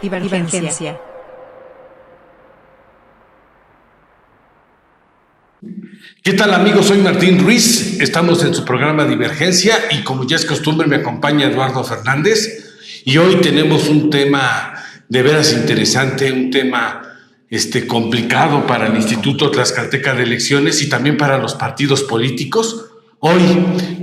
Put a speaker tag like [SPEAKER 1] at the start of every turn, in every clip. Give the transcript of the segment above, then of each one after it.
[SPEAKER 1] Divergencia.
[SPEAKER 2] ¿Qué tal, amigos? Soy Martín Ruiz, estamos en su programa Divergencia y como ya es costumbre me acompaña Eduardo Fernández y hoy tenemos un tema de veras interesante, un tema complicado para el Instituto Tlaxcalteca de Elecciones y también para los partidos políticos. Hoy,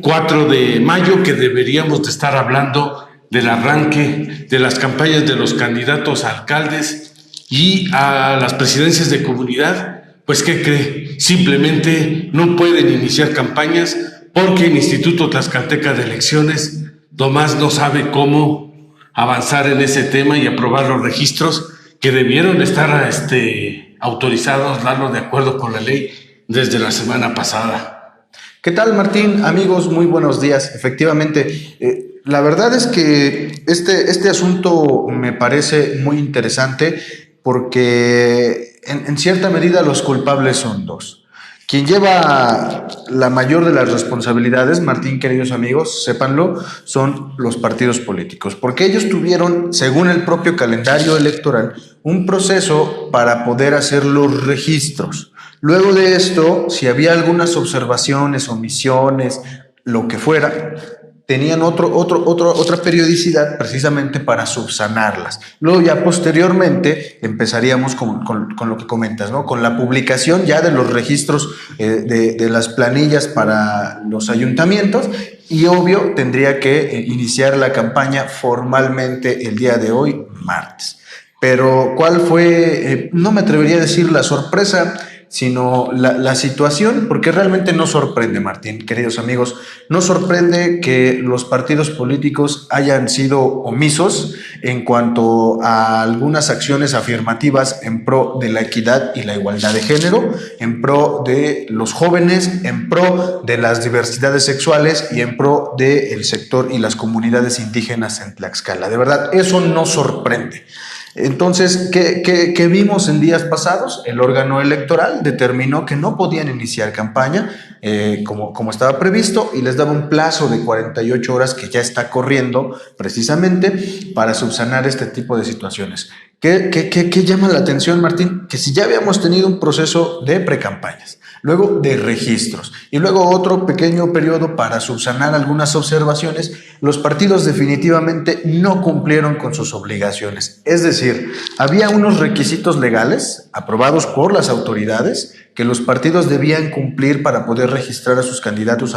[SPEAKER 2] 4 de mayo, que deberíamos de estar hablando del arranque de las campañas de los candidatos a alcaldes y a las presidencias de comunidad. Pues, ¿qué cree? Simplemente no pueden iniciar campañas porque el Instituto Tlaxcalteca de Elecciones nomás no sabe cómo avanzar en ese tema y aprobar los registros que debieron estar autorizados, darlos de acuerdo con la ley desde la semana pasada.
[SPEAKER 3] ¿Qué tal, Martín? Amigos, muy buenos días. Efectivamente, la verdad es que este asunto me parece muy interesante porque en cierta medida los culpables son dos. Quien lleva la mayor de las responsabilidades, Martín, queridos amigos, sépanlo, son los partidos políticos, porque ellos tuvieron, según el propio calendario electoral, un proceso para poder hacer los registros. Luego de esto, si había algunas observaciones, omisiones, lo que fuera, tenían otra periodicidad precisamente para subsanarlas. Luego ya posteriormente empezaríamos con lo que comentas, ¿no? Con la publicación ya de los registros de las planillas para los ayuntamientos y obvio tendría que iniciar la campaña formalmente el día de hoy, martes. Pero ¿cuál fue? No me atrevería a decir la sorpresa, sino la situación, porque realmente no sorprende, Martín, queridos amigos, no sorprende que los partidos políticos hayan sido omisos en cuanto a algunas acciones afirmativas en pro de la equidad y la igualdad de género, en pro de los jóvenes, en pro de las diversidades sexuales y en pro del sector y las comunidades indígenas en Tlaxcala. De verdad, eso no sorprende. Entonces, ¿qué vimos en días pasados? El órgano electoral determinó que no podían iniciar campaña como estaba previsto y les daba un plazo de 48 horas que ya está corriendo precisamente para subsanar este tipo de situaciones. ¿Qué llama la atención, Martín? Que si ya habíamos tenido un proceso de precampañas, luego de registros y luego otro pequeño periodo para subsanar algunas observaciones, los partidos definitivamente no cumplieron con sus obligaciones. Es decir, había unos requisitos legales aprobados por las autoridades que los partidos debían cumplir para poder registrar a sus candidatos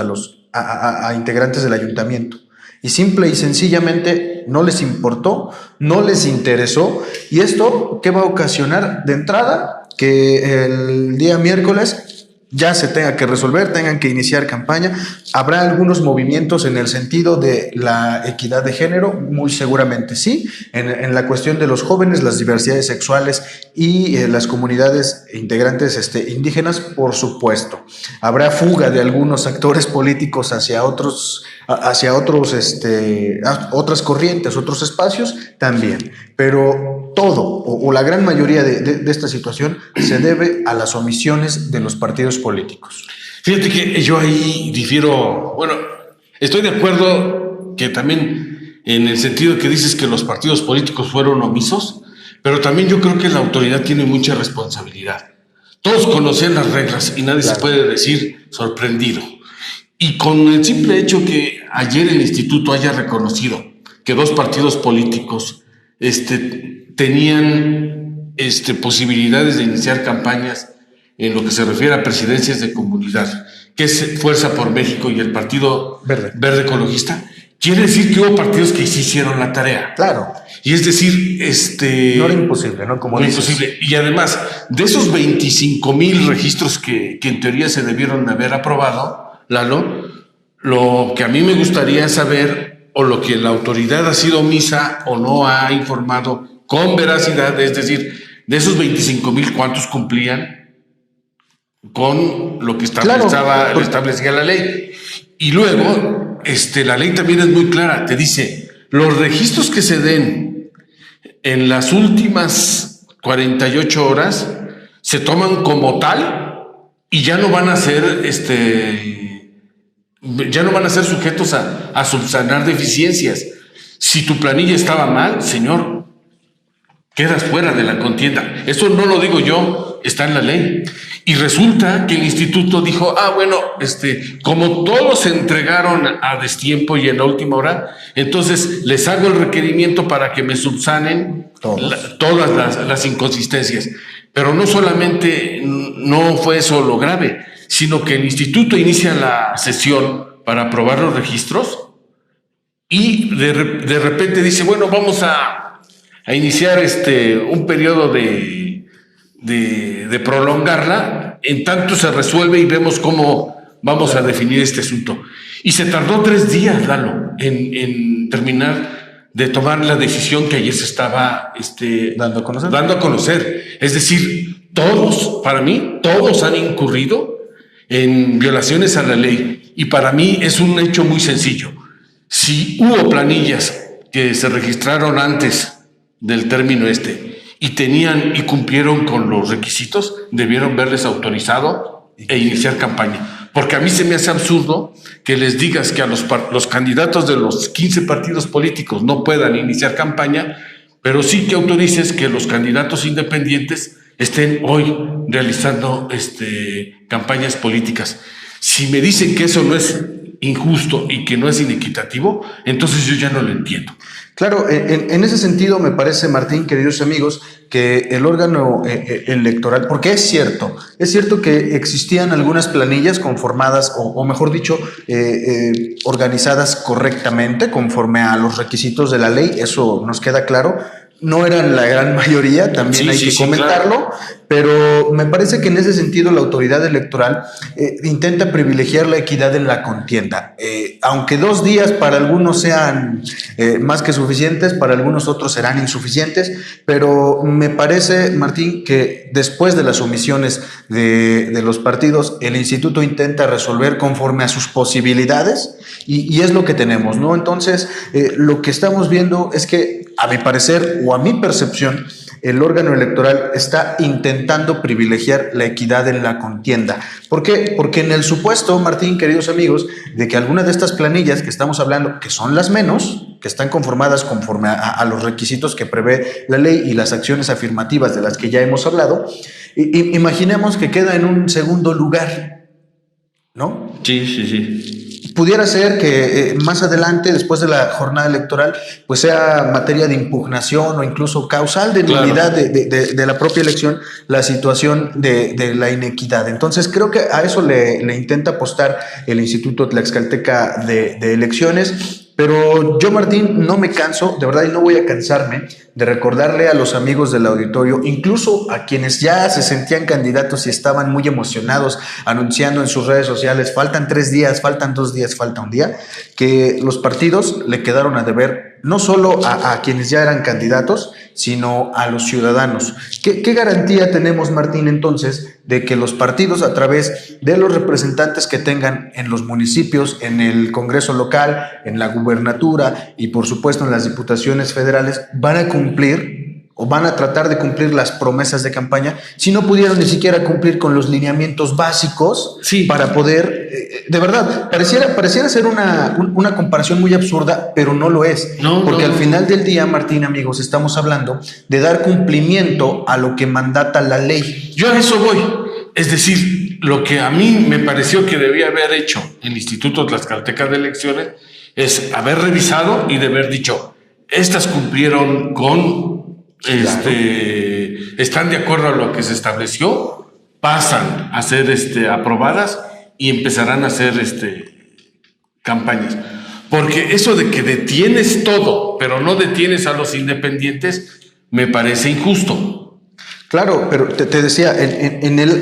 [SPEAKER 3] a integrantes del ayuntamiento. Y simple y sencillamente no les importó, no les interesó. ¿Y esto qué va a ocasionar? De entrada, que el día miércoles ya se tenga que resolver, tengan que iniciar campaña. ¿Habrá algunos movimientos en el sentido de la equidad de género? Muy seguramente sí. En la cuestión de los jóvenes, las diversidades sexuales y las comunidades integrantes indígenas, por supuesto. ¿Habrá fuga de algunos actores políticos hacia otras corrientes, otros espacios? También. Pero todo o la gran mayoría de esta situación se debe a las omisiones de los partidos políticos.
[SPEAKER 2] Fíjate que yo ahí difiero, bueno, estoy de acuerdo que también en el sentido que dices que los partidos políticos fueron omisos, pero también yo creo que la autoridad tiene mucha responsabilidad. Todos conocían las reglas y nadie se puede decir sorprendido. Y con el simple hecho que ayer el instituto haya reconocido que 2 partidos políticos tenían posibilidades de iniciar campañas en lo que se refiere a presidencias de comunidad, que es Fuerza por México y el Partido Verde Ecologista, quiere decir que hubo partidos que sí hicieron la tarea.
[SPEAKER 3] Claro.
[SPEAKER 2] Y es decir,
[SPEAKER 3] no era imposible, ¿no? Como dices.
[SPEAKER 2] Imposible. Y además, de esos 25,000 registros que en teoría se debieron haber aprobado, Lalo, lo que a mí me gustaría saber, o lo que la autoridad ha sido omisa o no ha informado con veracidad, es decir, de esos 25,000, ¿cuántos cumplían con lo que establecía la ley? Y luego, la ley también es muy clara, te dice, los registros que se den en las últimas 48 horas se toman como tal y ya no van a ser sujetos a subsanar deficiencias. Si tu planilla estaba mal, señor, quedas fuera de la contienda. Eso no lo digo yo, está en la ley. Y resulta que el instituto dijo, bueno, como todos se entregaron a destiempo y en la última hora, entonces les hago el requerimiento para que me subsanen todas las inconsistencias. Pero no solamente no fue eso lo grave, sino que el instituto inicia la sesión para aprobar los registros y de repente dice, bueno, vamos a iniciar un periodo de prolongarla, en tanto se resuelve y vemos cómo vamos a definir este asunto. Y se tardó 3 días, Lalo, en terminar de tomar la decisión que ayer se estaba
[SPEAKER 3] dando a
[SPEAKER 2] conocer. Es decir, para mí, todos han incurrido en violaciones a la ley. Y para mí es un hecho muy sencillo. Si hubo planillas que se registraron antes del término y cumplieron con los requisitos, debieron verles autorizado e iniciar campaña. Porque a mí se me hace absurdo que les digas que a los candidatos de los 15 partidos políticos no puedan iniciar campaña, pero sí que autorices que los candidatos independientes estén hoy realizando campañas políticas. Si me dicen que eso no es injusto y que no es inequitativo, entonces yo ya no lo entiendo.
[SPEAKER 3] Claro, en ese sentido me parece, Martín, queridos amigos, que el órgano electoral, porque es cierto que existían algunas planillas conformadas, o mejor dicho, organizadas correctamente conforme a los requisitos de la ley, eso nos queda claro. No eran la gran mayoría, también hay que comentarlo, claro. Pero me parece que en ese sentido la autoridad electoral intenta privilegiar la equidad en la contienda. Aunque 2 días para algunos sean más que suficientes, para algunos otros serán insuficientes, pero me parece, Martín, que después de las omisiones de los partidos, el instituto intenta resolver conforme a sus posibilidades y es lo que tenemos, ¿no? Entonces, lo que estamos viendo es que, a mi parecer o a mi percepción, el órgano electoral está intentando privilegiar la equidad en la contienda. ¿Por qué? Porque en el supuesto, Martín, queridos amigos, de que alguna de estas planillas que estamos hablando, que son las menos, que están conformadas conforme a los requisitos que prevé la ley y las acciones afirmativas de las que ya hemos hablado, imaginemos que queda en un segundo lugar, ¿no?
[SPEAKER 2] Sí.
[SPEAKER 3] Pudiera ser que más adelante, después de la jornada electoral, pues sea materia de impugnación o incluso causal de nulidad de la propia elección, la situación de la inequidad. Entonces creo que a eso le intenta apostar el Instituto Tlaxcalteca de Elecciones. Pero yo, Martín, no me canso, de verdad, y no voy a cansarme de recordarle a los amigos del auditorio, incluso a quienes ya se sentían candidatos y estaban muy emocionados anunciando en sus redes sociales, faltan 3 días, faltan 2 días, falta 1 día, que los partidos le quedaron a deber no solo a quienes ya eran candidatos, sino a los ciudadanos. ¿Qué garantía tenemos, Martín, entonces, de que los partidos, a través de los representantes que tengan en los municipios, en el Congreso local, en la gubernatura y, por supuesto, en las diputaciones federales, van a cumplir o van a tratar de cumplir las promesas de campaña, si no pudieron ni siquiera cumplir con los lineamientos básicos para poder, de verdad, pareciera ser una comparación muy absurda, pero no lo es, porque al final del día, Martín, amigos, estamos hablando de dar cumplimiento a lo que mandata la ley.
[SPEAKER 2] Yo a eso voy, es decir, lo que a mí me pareció que debía haber hecho el Instituto Tlaxcalteca de Elecciones es haber revisado y de haber dicho, estas cumplieron con... están de acuerdo a lo que se estableció, pasan a ser aprobadas y empezarán a hacer campañas. Porque eso de que detienes todo, pero no detienes a los independientes, me parece injusto.
[SPEAKER 3] Claro, pero te decía,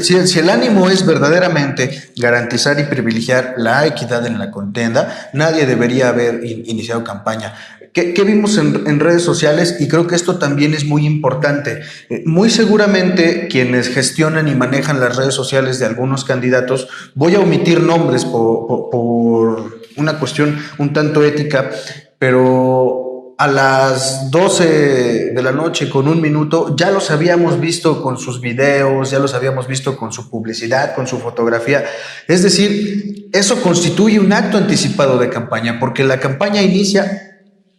[SPEAKER 3] si el ánimo es verdaderamente garantizar y privilegiar la equidad en la contienda, nadie debería haber iniciado campaña. ¿Qué vimos en redes sociales? Y creo que esto también es muy importante. Muy seguramente quienes gestionan y manejan las redes sociales de algunos candidatos, voy a omitir nombres por una cuestión un tanto ética, pero a las 12 de la noche con 1 minuto ya los habíamos visto con sus videos, ya los habíamos visto con su publicidad, con su fotografía. Es decir, eso constituye un acto anticipado de campaña, porque la campaña inicia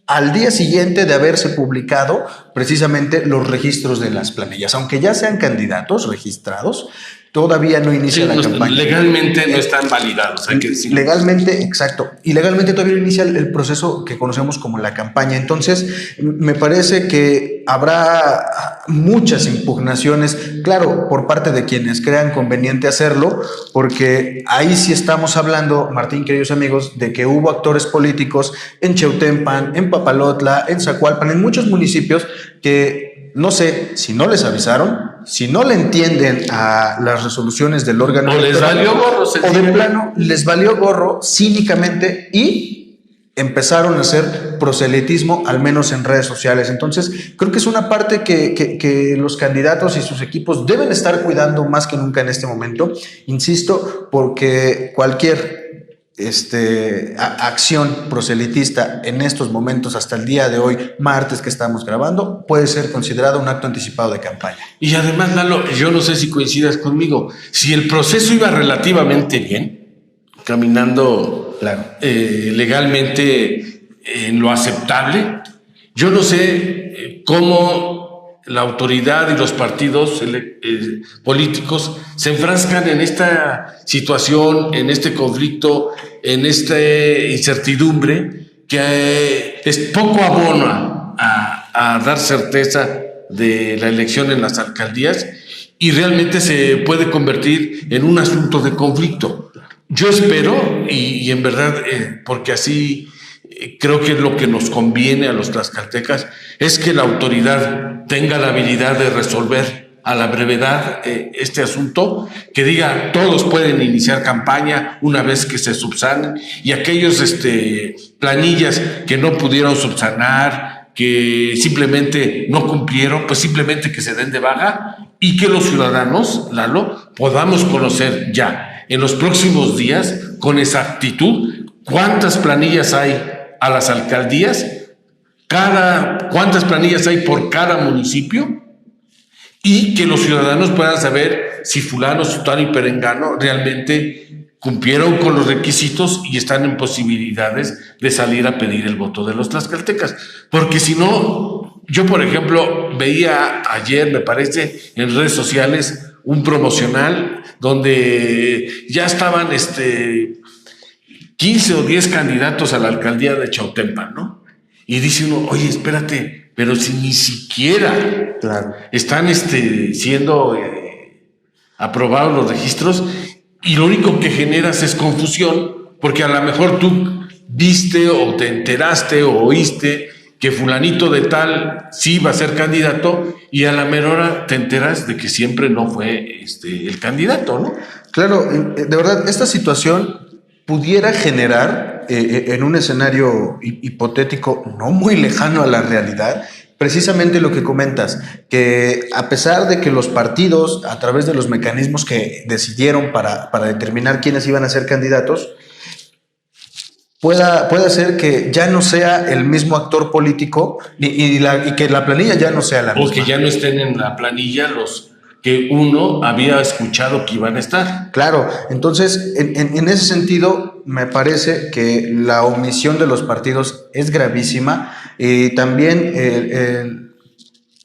[SPEAKER 3] al día siguiente de haberse publicado precisamente los registros de las planillas. Aunque ya sean candidatos registrados, todavía no inicia la campaña.
[SPEAKER 2] Legalmente no están validados, hay que decirlo.
[SPEAKER 3] Legalmente, exacto. Y legalmente todavía no inicia el proceso que conocemos como la campaña. Entonces, me parece que habrá muchas impugnaciones, claro, por parte de quienes crean conveniente hacerlo, porque ahí sí estamos hablando, Martín, queridos amigos, de que hubo actores políticos en Cheutempan, en Papalotla, en Zacualpan, en muchos municipios que no sé si no les avisaron, si no le entienden a las resoluciones del órgano
[SPEAKER 2] electoral, les valió gorro,
[SPEAKER 3] o de plano les valió gorro cínicamente y empezaron a hacer proselitismo, al menos en redes sociales. Entonces, creo que es una parte que los candidatos y sus equipos deben estar cuidando más que nunca en este momento, insisto, porque cualquier acción proselitista en estos momentos, hasta el día de hoy, martes que estamos grabando, puede ser considerado un acto anticipado de campaña.
[SPEAKER 2] Y además, Lalo, yo no sé si coincidas conmigo, si el proceso iba relativamente bien, caminando
[SPEAKER 3] claro,
[SPEAKER 2] legalmente en lo aceptable, yo no sé cómo la autoridad y los partidos políticos se enfrascan en esta situación, en este conflicto, en esta incertidumbre que es poco abona a dar certeza de la elección en las alcaldías y realmente se puede convertir en un asunto de conflicto. Yo espero, y en verdad, porque así creo que es lo que nos conviene a los tlaxcaltecas, es que la autoridad tenga la habilidad de resolver a la brevedad este asunto, que diga todos pueden iniciar campaña una vez que se subsanen, y aquellos planillas que no pudieron subsanar, que simplemente no cumplieron, pues simplemente que se den de baja y que los ciudadanos, Lalo, podamos conocer ya en los próximos días con exactitud cuántas planillas hay a las alcaldías, cuántas planillas hay por cada municipio, y que los ciudadanos puedan saber si fulano, sutano y perengano realmente cumplieron con los requisitos y están en posibilidades de salir a pedir el voto de los tlaxcaltecas. Porque si no, yo por ejemplo veía ayer, me parece, en redes sociales un promocional donde ya estaban 15 o 10 candidatos a la alcaldía de Chautempan, ¿no? Y dice uno, oye, espérate, pero si ni siquiera
[SPEAKER 3] claro,
[SPEAKER 2] están siendo aprobados los registros, y lo único que generas es confusión, porque a lo mejor tú viste o te enteraste o oíste que fulanito de tal sí va a ser candidato, y a la mera hora te enteras de que siempre no fue el candidato, ¿no?
[SPEAKER 3] Claro, de verdad, esta situación pudiera generar en un escenario hipotético no muy lejano a la realidad, precisamente lo que comentas, que a pesar de que los partidos, a través de los mecanismos que decidieron para determinar quiénes iban a ser candidatos, pueda ser que ya no sea el mismo actor político y que la planilla ya no sea la misma.
[SPEAKER 2] O que ya no estén en la planilla los que uno había escuchado que iban a estar.
[SPEAKER 3] Claro, entonces en ese sentido me parece que la omisión de los partidos es gravísima, y también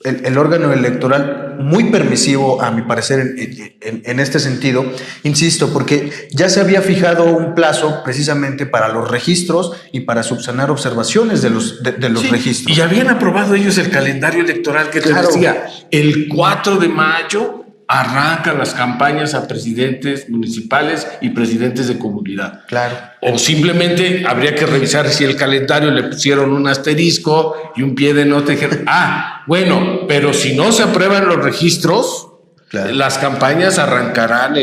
[SPEAKER 3] el órgano electoral muy permisivo, a mi parecer, en este sentido, insisto, porque ya se había fijado un plazo precisamente para los registros y para subsanar observaciones de los
[SPEAKER 2] Sí,
[SPEAKER 3] registros.
[SPEAKER 2] y habían aprobado ellos el calendario electoral que
[SPEAKER 3] Claro.
[SPEAKER 2] te decía, el 4 de mayo arrancan las campañas a presidentes municipales y presidentes de comunidad.
[SPEAKER 3] Claro.
[SPEAKER 2] O simplemente habría que revisar si el calendario le pusieron un asterisco y un pie de nota y dijeron, bueno, pero si no se aprueban los registros,
[SPEAKER 3] Claro.
[SPEAKER 2] las campañas arrancarán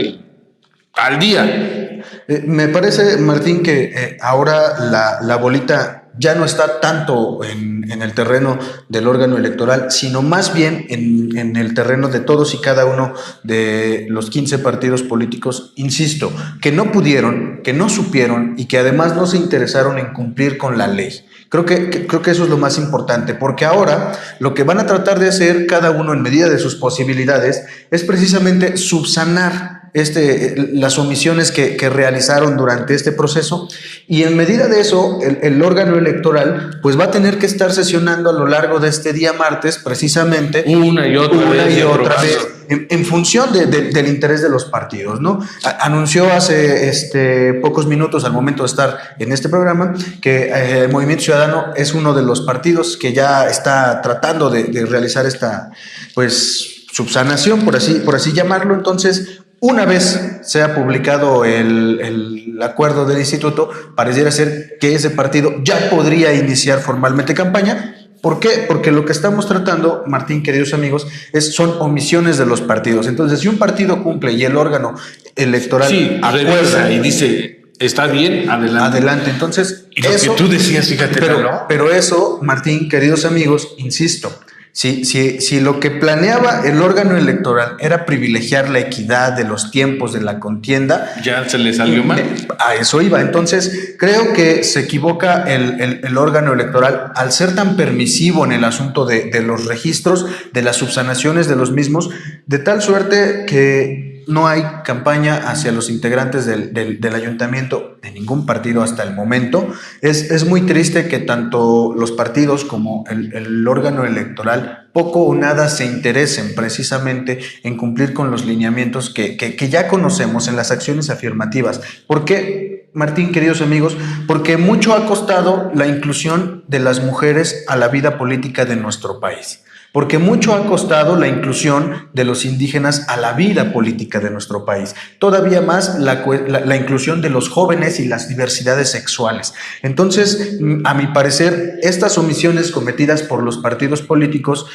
[SPEAKER 2] al día.
[SPEAKER 3] Me parece, Martín, que ahora la bolita ya no está tanto en el terreno del órgano electoral, sino más bien en el terreno de todos y cada uno de los 15 partidos políticos, insisto, que no pudieron, que no supieron y que además no se interesaron en cumplir con la ley. Creo que eso es lo más importante, porque ahora lo que van a tratar de hacer cada uno en medida de sus posibilidades es precisamente subsanar las omisiones que realizaron durante este proceso, y en medida de eso el órgano electoral pues va a tener que estar sesionando a lo largo de este día martes precisamente
[SPEAKER 2] una y otra vez
[SPEAKER 3] en función del interés de los partidos, ¿no? Anunció hace pocos minutos, al momento de estar en este programa, que el Movimiento Ciudadano es uno de los partidos que ya está tratando de realizar esta pues subsanación, por así llamarlo. Entonces, una vez sea publicado el acuerdo del instituto, pareciera ser que ese partido ya podría iniciar formalmente campaña. ¿Por qué? Porque lo que estamos tratando, Martín, queridos amigos, son omisiones de los partidos. Entonces, si un partido cumple y el órgano electoral
[SPEAKER 2] acuerda y dice está bien,
[SPEAKER 3] adelante. Entonces,
[SPEAKER 2] y lo que tú decías, fíjate,
[SPEAKER 3] pero eso, Martín, queridos amigos, insisto, si lo que planeaba el órgano electoral era privilegiar la equidad de los tiempos de la contienda,
[SPEAKER 2] ya se le salió mal.
[SPEAKER 3] A eso iba. Entonces, creo que se equivoca el órgano electoral al ser tan permisivo en el asunto de los registros, de las subsanaciones de los mismos, de tal suerte que no hay campaña hacia los integrantes del ayuntamiento de ningún partido hasta el momento. Es muy triste que tanto los partidos como el órgano electoral poco o nada se interesen precisamente en cumplir con los lineamientos que ya conocemos en las acciones afirmativas. ¿Por qué, Martín, queridos amigos? Porque mucho ha costado la inclusión de las mujeres a la vida política de nuestro país. Porque mucho ha costado la inclusión de los indígenas a la vida política de nuestro país. Todavía más la inclusión de los jóvenes y las diversidades sexuales. Entonces, a mi parecer, estas omisiones cometidas por los partidos políticos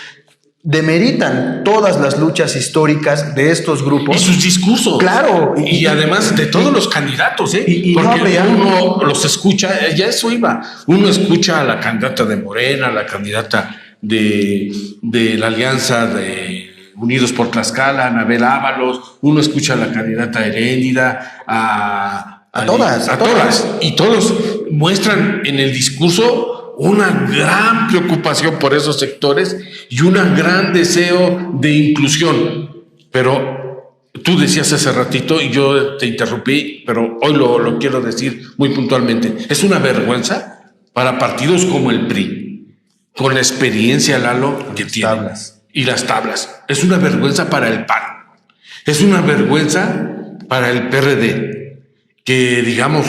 [SPEAKER 3] demeritan todas las luchas históricas de estos grupos.
[SPEAKER 2] Y sus discursos.
[SPEAKER 3] Claro.
[SPEAKER 2] Y además de todos los candidatos, porque uno los escucha, ya eso iba. Uno escucha a la candidata de Morena, a la candidata de la Alianza de Unidos por Tlaxcala, Anabel Ábalos, uno escucha a la candidata Heréndida, a todas. Y todos muestran en el discurso una gran preocupación por esos sectores y un gran deseo de inclusión. Pero tú decías hace ratito, y yo te interrumpí, pero hoy lo quiero decir muy puntualmente, es una vergüenza para partidos como el PRI, con la experiencia, Lalo, que tiene. Y las tablas. Es una vergüenza para el PAN. Es una vergüenza para el PRD, que, digamos,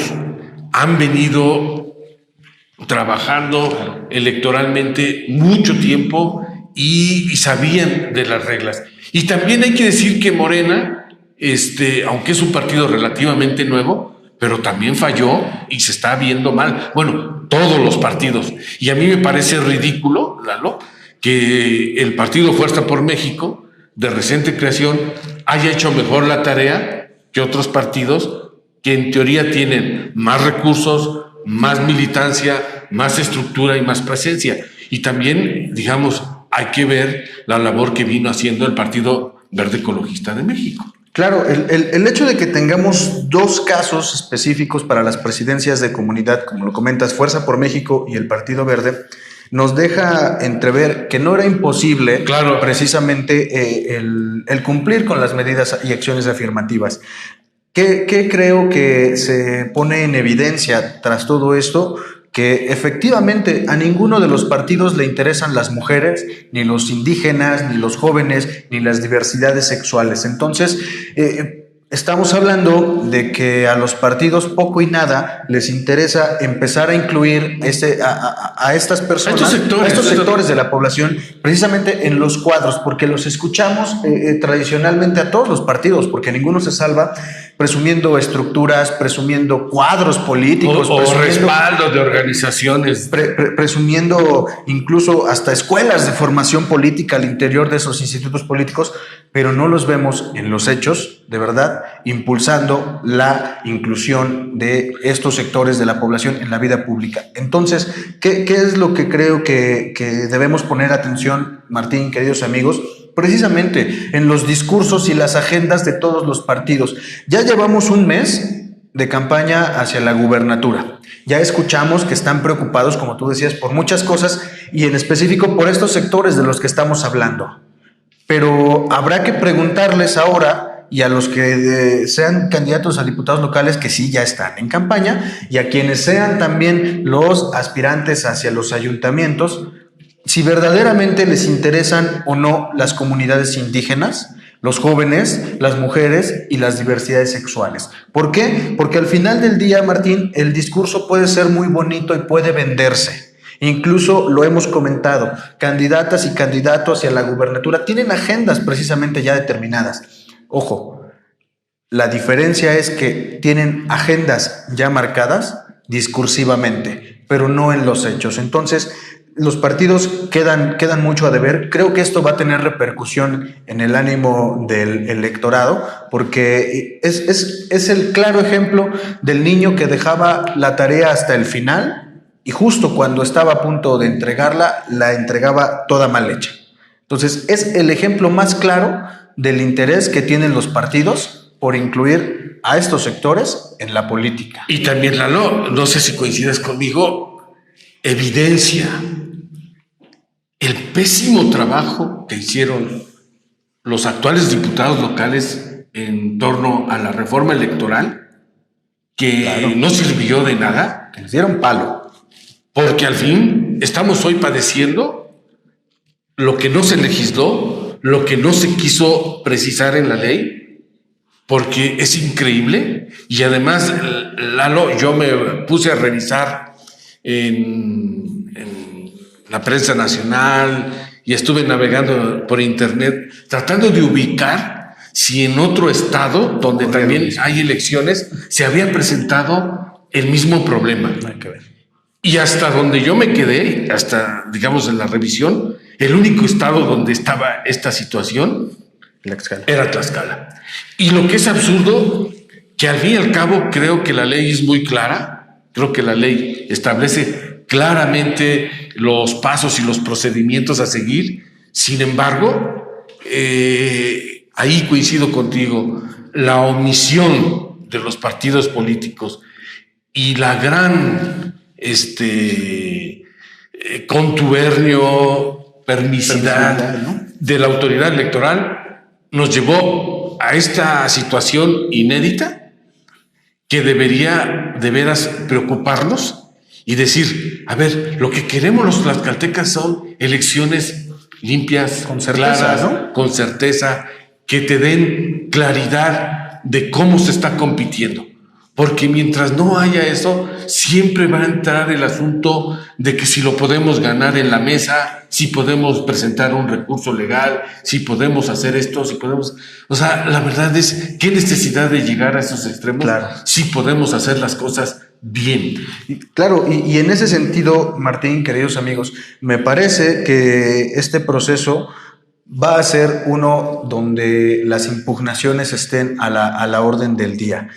[SPEAKER 2] han venido trabajando electoralmente mucho tiempo y sabían de las reglas. Y también hay que decir que Morena, aunque es un partido relativamente nuevo, pero también falló y se está viendo mal. Bueno, todos los partidos. Y a mí me parece ridículo, Lalo, que el partido Fuerza por México, de reciente creación, haya hecho mejor la tarea que otros partidos que en teoría tienen más recursos, más militancia, más estructura y más presencia. Y también, digamos, hay que ver la labor que vino haciendo el Partido Verde Ecologista de México.
[SPEAKER 3] Claro, el hecho de que tengamos dos casos específicos para las presidencias de comunidad, como lo comentas, Fuerza por México y el Partido Verde, nos deja entrever que no era imposible,
[SPEAKER 2] claro,
[SPEAKER 3] precisamente el cumplir con las medidas y acciones afirmativas. ¿Qué creo que se pone en evidencia tras todo esto? Que efectivamente a ninguno de los partidos le interesan las mujeres, ni los indígenas, ni los jóvenes, ni las diversidades sexuales. Entonces, estamos hablando de que a los partidos poco y nada les interesa empezar a incluir a estas personas, a estos sectores de la población, precisamente en los cuadros, porque los escuchamos tradicionalmente a todos los partidos, porque ninguno se salva, presumiendo estructuras, presumiendo cuadros políticos,
[SPEAKER 2] o respaldo de organizaciones,
[SPEAKER 3] presumiendo incluso hasta escuelas de formación política al interior de esos institutos políticos, pero no los vemos en los hechos, de verdad, impulsando la inclusión de estos sectores de la población en la vida pública. Entonces, ¿qué es lo que creo que debemos poner atención, Martín, queridos amigos? Precisamente en los discursos y las agendas de todos los partidos. Ya llevamos un mes de campaña hacia la gubernatura. Ya escuchamos que están preocupados, como tú decías, por muchas cosas y en específico por estos sectores de los que estamos hablando. Pero habrá que preguntarles ahora y a los que sean candidatos a diputados locales que sí ya están en campaña, y a quienes sean también los aspirantes hacia los ayuntamientos, si verdaderamente les interesan o no las comunidades indígenas, los jóvenes, las mujeres y las diversidades sexuales. ¿Por qué? Porque al final del día, Martín, el discurso puede ser muy bonito y puede venderse. Incluso lo hemos comentado, candidatas y candidatos hacia la gubernatura tienen agendas precisamente ya determinadas. Ojo, la diferencia es que tienen agendas ya marcadas discursivamente, pero no en los hechos. Entonces, los partidos quedan mucho a deber. Creo que esto va a tener repercusión en el ánimo del electorado, porque es el claro ejemplo del niño que dejaba la tarea hasta el final y justo cuando estaba a punto de entregarla, la entregaba toda mal hecha. Entonces, es el ejemplo más claro del interés que tienen los partidos por incluir a estos sectores en la política.
[SPEAKER 2] Y también, Lalo, no sé si coincides conmigo, evidencia el pésimo trabajo que hicieron los actuales diputados locales en torno a la reforma electoral, que claro, no sirvió de nada.
[SPEAKER 3] Que les dieron palo.
[SPEAKER 2] Porque al fin estamos hoy padeciendo lo que no se legisló, lo que no se quiso precisar en la ley, porque es increíble. Y además, Lalo, yo me puse a revisar en la prensa nacional y estuve navegando por internet tratando de ubicar si en otro estado donde también hay elecciones se había presentado el mismo problema.
[SPEAKER 3] Hay que ver.
[SPEAKER 2] Y hasta donde yo me quedé, hasta digamos en la revisión, el único estado donde estaba esta situación era Tlaxcala. Y lo que es absurdo, que al fin y al cabo creo que la ley es muy clara, creo que la ley establece claramente los pasos y los procedimientos a seguir. Sin embargo, ahí coincido contigo, la omisión de los partidos políticos y la gran contubernio, permisidad, ¿no?, de la autoridad electoral nos llevó a esta situación inédita que debería de veras preocuparnos y decir, a ver, lo que queremos los tlaxcaltecas son elecciones limpias,
[SPEAKER 3] con certeza,
[SPEAKER 2] claras,
[SPEAKER 3] ¿no?,
[SPEAKER 2] con certeza, que te den claridad de cómo se está compitiendo. Porque mientras no haya eso, siempre va a entrar el asunto de que si lo podemos ganar en la mesa, si podemos presentar un recurso legal, si podemos hacer esto, si podemos... O sea, la verdad es, ¿qué necesidad de llegar a esos extremos?
[SPEAKER 3] Claro.
[SPEAKER 2] Si podemos hacer las cosas bien.
[SPEAKER 3] Claro, y en ese sentido, Martín, queridos amigos, me parece que este proceso va a ser uno donde las impugnaciones estén a la orden del día.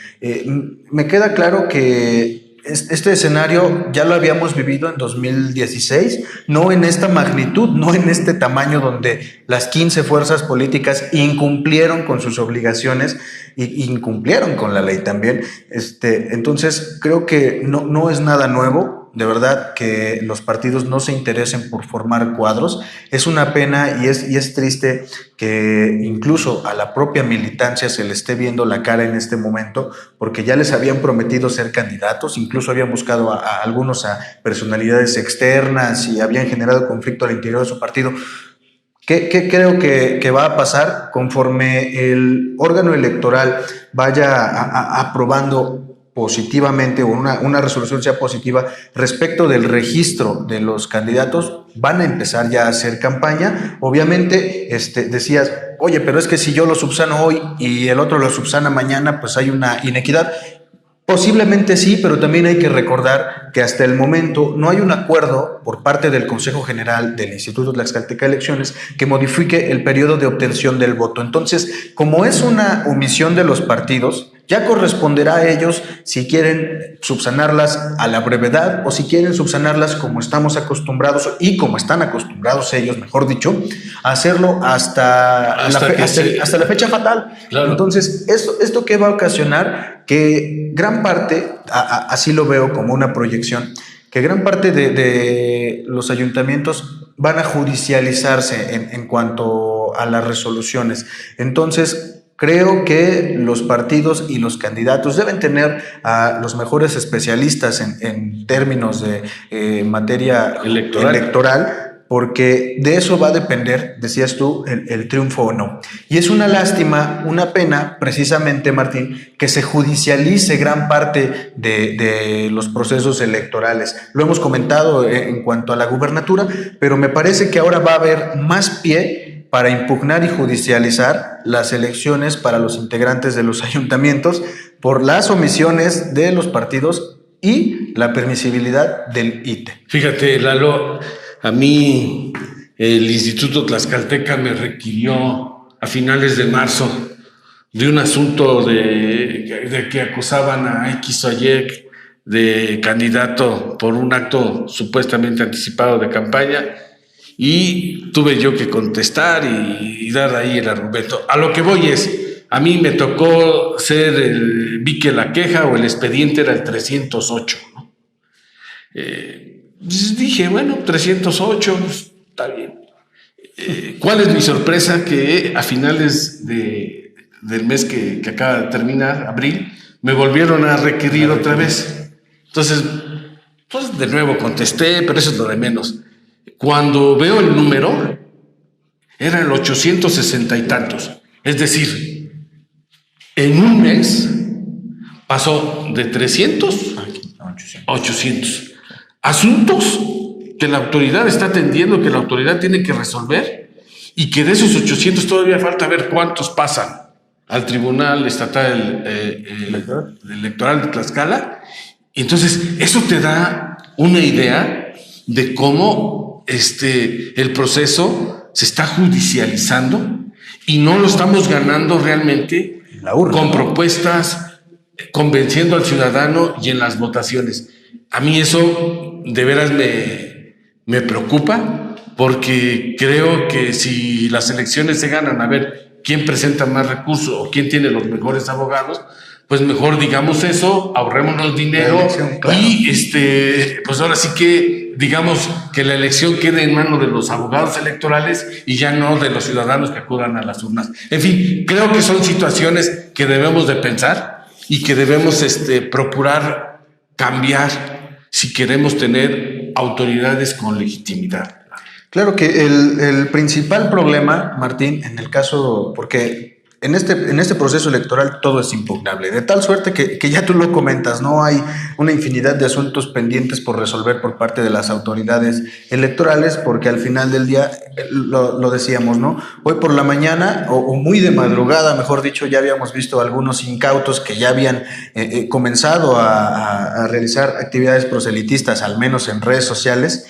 [SPEAKER 3] Me queda claro que este escenario ya lo habíamos vivido en 2016, no en esta magnitud, no en este tamaño donde las 15 fuerzas políticas incumplieron con sus obligaciones e incumplieron con la ley también. Entonces, creo que no es nada nuevo. De verdad que los partidos no se interesen por formar cuadros. Es una pena y es triste que incluso a la propia militancia se le esté viendo la cara en este momento, porque ya les habían prometido ser candidatos, incluso habían buscado a algunos a personalidades externas y habían generado conflicto al interior de su partido. ¿Qué creo que va a pasar conforme el órgano electoral vaya aprobando positivamente o una resolución sea positiva respecto del registro de los candidatos? Van a empezar ya a hacer campaña. Obviamente, decías, oye, pero es que si yo lo subsano hoy y el otro lo subsana mañana, pues hay una inequidad. Posiblemente sí, pero también hay que recordar que hasta el momento no hay un acuerdo por parte del Consejo General del Instituto Tlaxcalteca de Elecciones que modifique el periodo de obtención del voto. Entonces, como es una omisión de los partidos, ya corresponderá a ellos si quieren subsanarlas a la brevedad o si quieren subsanarlas como estamos acostumbrados y como están acostumbrados ellos, mejor dicho, a hacerlo hasta la fecha fatal. Claro. Entonces, ¿esto qué va a ocasionar? Que gran parte, así lo veo como una proyección, que gran parte de los ayuntamientos van a judicializarse en cuanto a las resoluciones. Entonces, Creo que los partidos y los candidatos deben tener a los mejores especialistas en términos de materia electoral, porque de eso va a depender, decías tú, el triunfo o no. Y es una lástima, una pena, precisamente, Martín, que se judicialice gran parte de los procesos electorales. Lo hemos comentado en cuanto a la gubernatura, pero me parece que ahora va a haber más pie para impugnar y judicializar las elecciones para los integrantes de los ayuntamientos por las omisiones de los partidos y la permisibilidad del ITE.
[SPEAKER 2] Fíjate, Lalo, a mí el Instituto Tlaxcalteca me requirió a finales de marzo de un asunto de que acusaban a X o Y de candidato por un acto supuestamente anticipado de campaña, y tuve yo que contestar y dar ahí el argumento. A lo que voy es, a mí me tocó vi que la queja o el expediente era el 308, ¿no? Dije, bueno, 308, pues, está bien. ¿Cuál es mi sorpresa? Que a finales del mes que acaba de terminar, abril, me volvieron a requerir otra vez. Entonces, pues de nuevo contesté, pero eso es lo de menos. Cuando veo el número, eran el 860 y tantos. Es decir, en un mes pasó de 300 a 800. Asuntos que la autoridad está atendiendo, que la autoridad tiene que resolver, y que de esos 800 todavía falta ver cuántos pasan al Tribunal Estatal Electoral de Tlaxcala. Entonces, eso te da una idea de cómo el proceso se está judicializando y no lo estamos ganando realmente con propuestas, convenciendo al ciudadano y en las votaciones. A mí eso de veras me preocupa, porque creo que si las elecciones se ganan a ver quién presenta más recursos o quién tiene los mejores abogados, pues mejor digamos eso, ahorrémonos dinero y pues ahora sí que digamos que la elección quede en manos de los abogados electorales y ya no de los ciudadanos que acudan a las urnas. En fin, creo que son situaciones que debemos de pensar y que debemos procurar cambiar si queremos tener autoridades con legitimidad.
[SPEAKER 3] Claro que el principal problema, Martín, en el caso, porque en este proceso electoral todo es impugnable, de tal suerte que ya tú lo comentas, no hay una infinidad de asuntos pendientes por resolver por parte de las autoridades electorales, porque al final del día, lo decíamos, ¿no? Hoy por la mañana, o muy de madrugada, mejor dicho, ya habíamos visto algunos incautos que ya habían comenzado a realizar actividades proselitistas, al menos en redes sociales.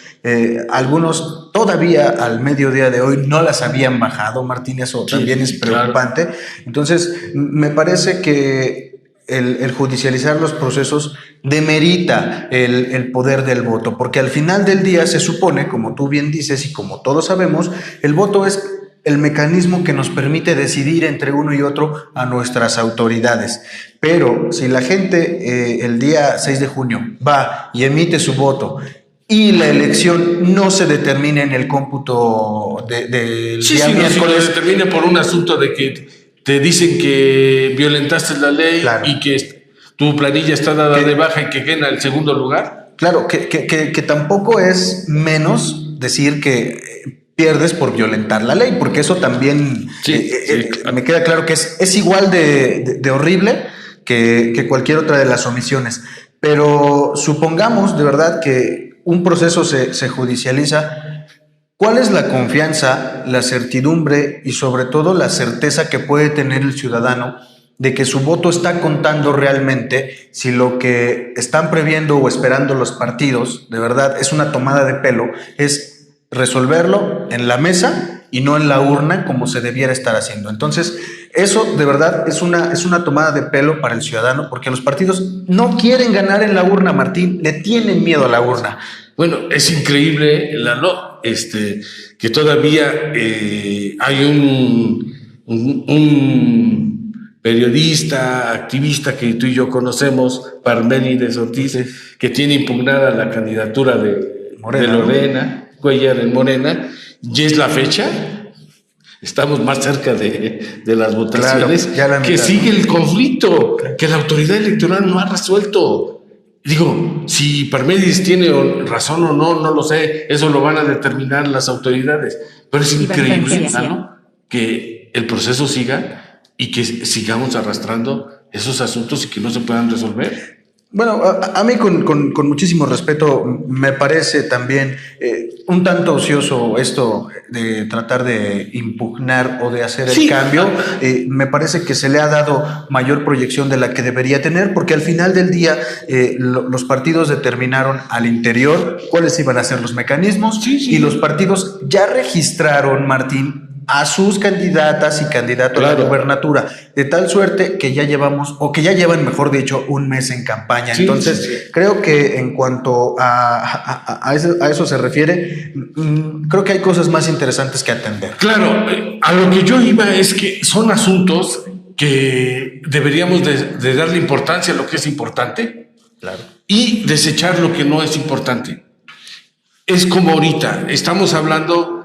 [SPEAKER 3] Algunos todavía al mediodía de hoy no las habían bajado, Martín, eso también es preocupante. Claro. Entonces, me parece que el judicializar los procesos demerita el poder del voto, porque al final del día se supone, como tú bien dices y como todos sabemos, el voto es el mecanismo que nos permite decidir entre uno y otro a nuestras autoridades. Pero si la gente el día 6 de junio va y emite su voto y la elección no se determina en el cómputo del día miércoles.
[SPEAKER 2] No se determina por un asunto de que te dicen que violentaste la ley, claro, y que tu planilla está dada de baja y que queda el segundo lugar.
[SPEAKER 3] Claro, que tampoco es menos decir que pierdes por violentar la ley, porque eso también claro, me queda claro que es igual de horrible que cualquier otra de las omisiones. Pero supongamos de verdad que un proceso se judicializa. ¿Cuál es la confianza, la certidumbre y sobre todo la certeza que puede tener el ciudadano de que su voto está contando realmente si lo que están previendo o esperando los partidos de verdad es una tomada de pelo, es resolverlo en la mesa y no en la urna como se debiera estar haciendo? Entonces, eso de verdad es una tomada de pelo para el ciudadano, porque los partidos no quieren ganar en la urna, Martín, le tienen miedo a la urna.
[SPEAKER 2] Bueno, es increíble, Lalo, que todavía hay un periodista, activista que tú y yo conocemos, Parménides Ortiz, que tiene impugnada la candidatura de Lorena Cuellar en Morena, y es la fecha estamos más cerca de las votaciones,
[SPEAKER 3] claro,
[SPEAKER 2] que sigue el conflicto, que la autoridad electoral no ha resuelto. Digo, si Parmenides tiene razón o no, no lo sé, eso lo van a determinar las autoridades, pero es increíble, ¿no?, que el proceso siga y que sigamos arrastrando esos asuntos y que no se puedan resolver.
[SPEAKER 3] Bueno, a mí con muchísimo respeto me parece también un tanto ocioso esto de tratar de impugnar o de hacer el cambio. Me parece que se le ha dado mayor proyección de la que debería tener, porque al final del día los partidos determinaron al interior cuáles iban a ser los mecanismos y los partidos ya registraron, Martín, a sus candidatas y candidatos a la gubernatura, de tal suerte que ya llevamos, o que ya llevan, mejor dicho, un mes en campaña. Entonces, creo que en cuanto a eso se refiere, creo que hay cosas más interesantes que atender.
[SPEAKER 2] Claro, a lo que yo iba es que son asuntos que deberíamos de darle importancia a lo que es importante, y desechar lo que no es importante. Es como ahorita, estamos hablando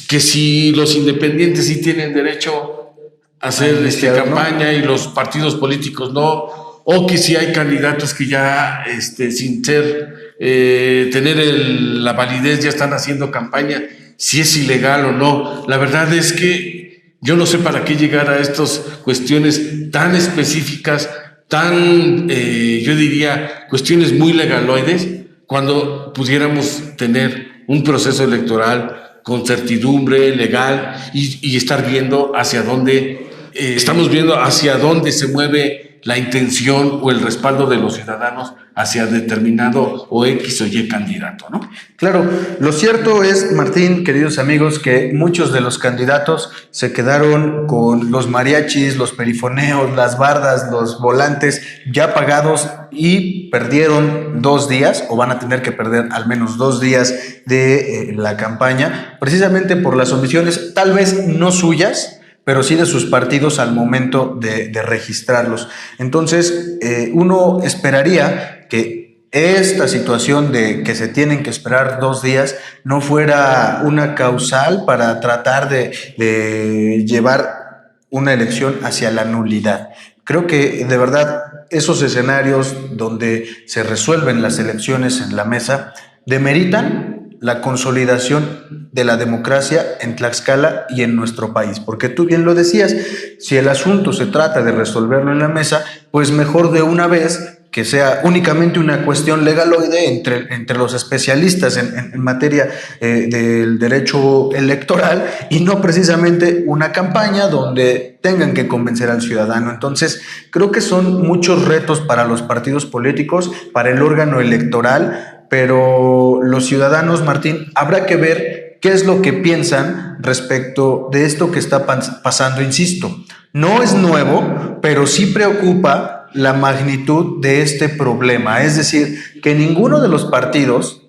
[SPEAKER 2] que si los independientes sí tienen derecho a hacer campaña, ¿no?, y los partidos políticos no, o que si hay candidatos que ya sin ser tener la validez ya están haciendo campaña, si es ilegal o no. La verdad es que yo no sé para qué llegar a estas cuestiones tan específicas, tan yo diría cuestiones muy legaloides, cuando pudiéramos tener un proceso electoral con certidumbre legal y estar viendo hacia dónde, estamos viendo hacia dónde se mueve la intención o el respaldo de los ciudadanos hacia determinado o X o Y candidato, ¿no?
[SPEAKER 3] Claro, lo cierto es, Martín, queridos amigos, que muchos de los candidatos se quedaron con los mariachis, los perifoneos, las bardas, los volantes ya pagados y perdieron 2 días, o van a tener que perder al menos 2 días de la campaña, precisamente por las omisiones, tal vez no suyas, pero sí de sus partidos al momento de registrarlos. Entonces, uno esperaría que esta situación de que se tienen que esperar 2 días no fuera una causal para tratar de llevar una elección hacia la nulidad. Creo que de verdad esos escenarios donde se resuelven las elecciones en la mesa demeritan la consolidación de la democracia en Tlaxcala y en nuestro país. Porque tú bien lo decías, si el asunto se trata de resolverlo en la mesa, pues mejor de una vez que sea únicamente una cuestión legaloide entre los especialistas en materia del derecho electoral y no precisamente una campaña donde tengan que convencer al ciudadano. Entonces, creo que son muchos retos para los partidos políticos, para el órgano electoral, pero los ciudadanos, Martín, habrá que ver qué es lo que piensan respecto de esto que está pasando. Insisto, no es nuevo, pero sí preocupa la magnitud de este problema. Es decir, que ninguno de los partidos,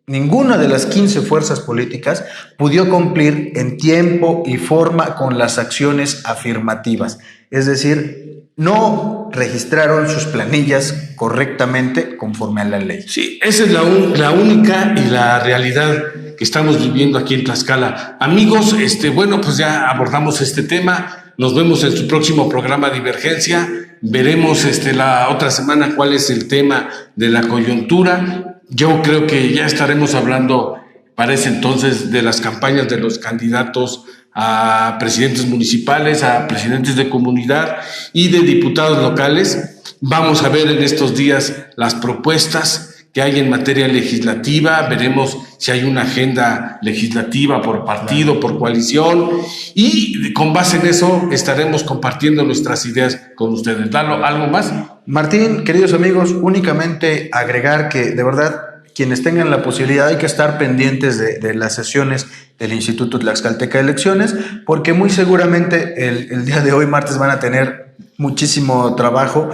[SPEAKER 3] ninguna de las 15 fuerzas políticas pudo cumplir en tiempo y forma con las acciones afirmativas. Es decir, no registraron sus planillas correctamente conforme a la ley.
[SPEAKER 2] Sí, esa es la única y la realidad que estamos viviendo aquí en Tlaxcala. Amigos, bueno, pues ya abordamos este tema. Nos vemos en su próximo programa Divergencia. Veremos la otra semana cuál es el tema de la coyuntura. Yo creo que ya estaremos hablando para ese entonces de las campañas de los candidatos a presidentes municipales, a presidentes de comunidad y de diputados locales. Vamos a ver en estos días las propuestas que hay en materia legislativa, veremos si hay una agenda legislativa por partido, por coalición, y con base en eso estaremos compartiendo nuestras ideas con ustedes. Lalo, ¿algo más?
[SPEAKER 3] Martín, queridos amigos, únicamente agregar que de verdad quienes tengan la posibilidad hay que estar pendientes de las sesiones del Instituto Tlaxcalteca de Elecciones, porque muy seguramente el día de hoy, martes, van a tener muchísimo trabajo,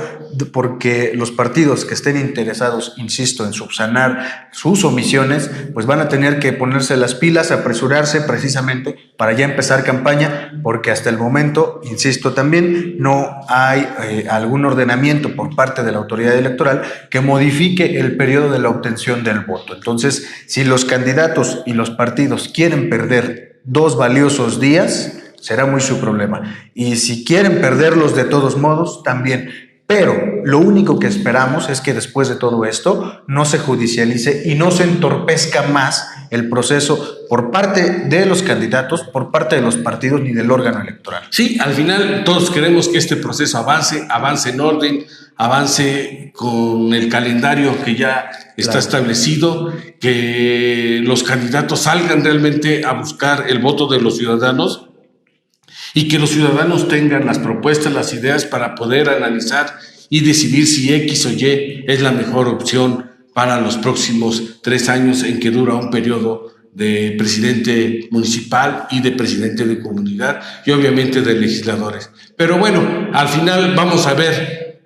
[SPEAKER 3] porque los partidos que estén interesados, insisto, en subsanar sus omisiones, pues van a tener que ponerse las pilas, apresurarse precisamente para ya empezar campaña, porque hasta el momento, insisto también, no hay algún ordenamiento por parte de la autoridad electoral que modifique el periodo de la obtención del voto. Entonces, si los candidatos y los partidos quieren perder 2 valiosos días, será muy su problema. Y si quieren perderlos de todos modos, también. Pero lo único que esperamos es que después de todo esto no se judicialice y no se entorpezca más el proceso por parte de los candidatos, por parte de los partidos ni del órgano electoral.
[SPEAKER 2] Sí, al final todos queremos que este proceso avance en orden, avance con el calendario que ya está establecido, que los candidatos salgan realmente a buscar el voto de los ciudadanos y que los ciudadanos tengan las propuestas, las ideas para poder analizar y decidir si X o Y es la mejor opción para los próximos 3 años en que dura un periodo de presidente municipal y de presidente de comunidad y obviamente de legisladores. Pero bueno, al final vamos a ver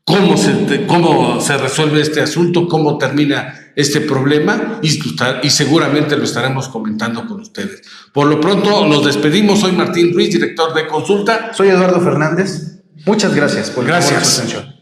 [SPEAKER 2] cómo se resuelve este asunto, cómo termina este problema y seguramente lo estaremos comentando con ustedes. Por lo pronto nos despedimos. Soy Martín Ruiz, director de Consulta.
[SPEAKER 3] Soy Eduardo Fernández. Muchas gracias por su atención.